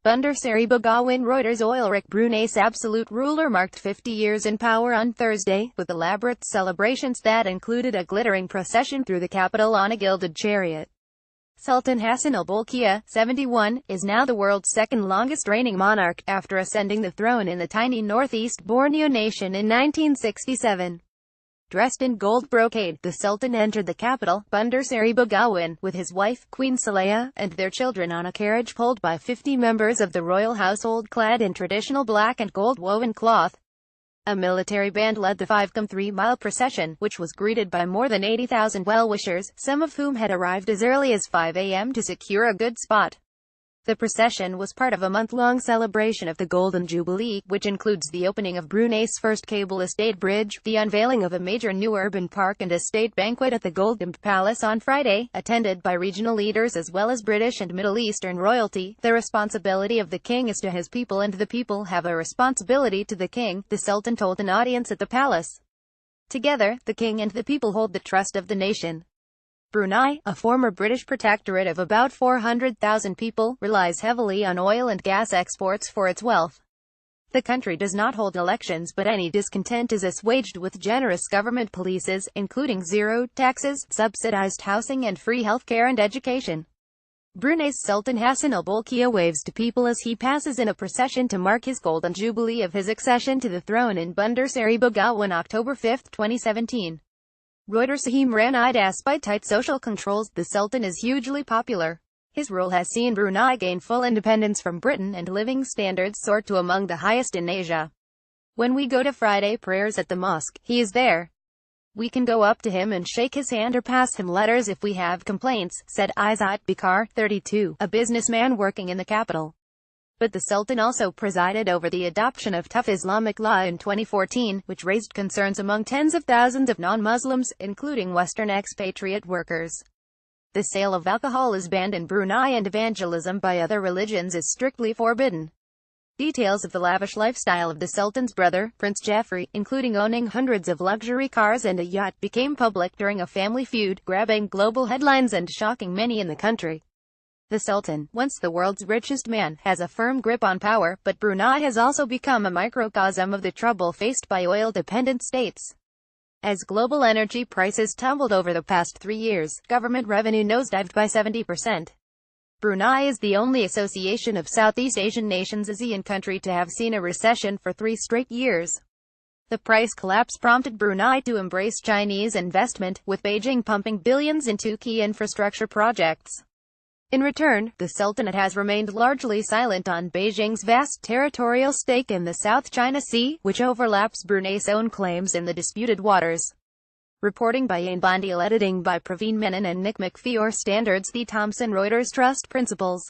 BANDAR SERI BEGAWAN Reuters Oilrich Brunei's absolute ruler marked 50 years in power on Thursday, with elaborate celebrations that included a glittering procession through the capital on a gilded chariot. Sultan Hassan al-Bolkiah, 71, is now the world's second longest reigning monarch, after ascending the throne in the tiny northeast Borneo nation in 1967. Dressed in gold brocade, the Sultan entered the capital, Bandar Seri Begawan, with his wife, Queen Saleha, and their children on a carriage pulled by 50 members of the royal household clad in traditional black and gold woven cloth. A military band led the 5-3-mile procession, which was greeted by more than 80,000 well-wishers, some of whom had arrived as early as 5 a.m. to secure a good spot. The procession was part of a month-long celebration of the Golden Jubilee, which includes the opening of Brunei's first cable-stayed bridge, the unveiling of a major new urban park and a state banquet at the Golden Palace on Friday, attended by regional leaders as well as British and Middle Eastern royalty. The responsibility of the king is to his people and the people have a responsibility to the king, the Sultan told an audience at the palace. Together, the king and the people hold the trust of the nation. Brunei, a former British protectorate of about 400,000 people, relies heavily on oil and gas exports for its wealth. The country does not hold elections, but any discontent is assuaged with generous government policies, including zero taxes, subsidized housing and free healthcare and education. Brunei's Sultan Hassan al-Bolkiah waves to people as he passes in a procession to mark his golden jubilee of his accession to the throne in Bandar Seri Begawan October 5, 2017. Reuters despite tight social controls, the Sultan is hugely popular. His rule has seen Brunei gain full independence from Britain and living standards soar to among the highest in Asia. When we go to Friday prayers at the mosque, he is there. We can go up to him and shake his hand or pass him letters if we have complaints, said Izzat Bikar, 32, a businessman working in the capital. But the Sultan also presided over the adoption of tough Islamic law in 2014, which raised concerns among tens of thousands of non-Muslims, including Western expatriate workers. The sale of alcohol is banned in Brunei and evangelism by other religions is strictly forbidden. Details of the lavish lifestyle of the Sultan's brother, Prince Jeffrey, including owning hundreds of luxury cars and a yacht, became public during a family feud, grabbing global headlines and shocking many in the country. The Sultan, once the world's richest man, has a firm grip on power, but Brunei has also become a microcosm of the trouble faced by oil-dependent states. As global energy prices tumbled over the past 3 years, government revenue nosedived by 70%. Brunei is the only association of Southeast Asian nations ASEAN country to have seen a recession for 3 straight years. The price collapse prompted Brunei to embrace Chinese investment, with Beijing pumping billions into key infrastructure projects. In return, the Sultanate has remained largely silent on Beijing's vast territorial stake in the South China Sea, which overlaps Brunei's own claims in the disputed waters. Reporting by Ain Bandil, editing by Praveen Menon and Nick McPhee. Standards: The Thomson Reuters Trust Principles.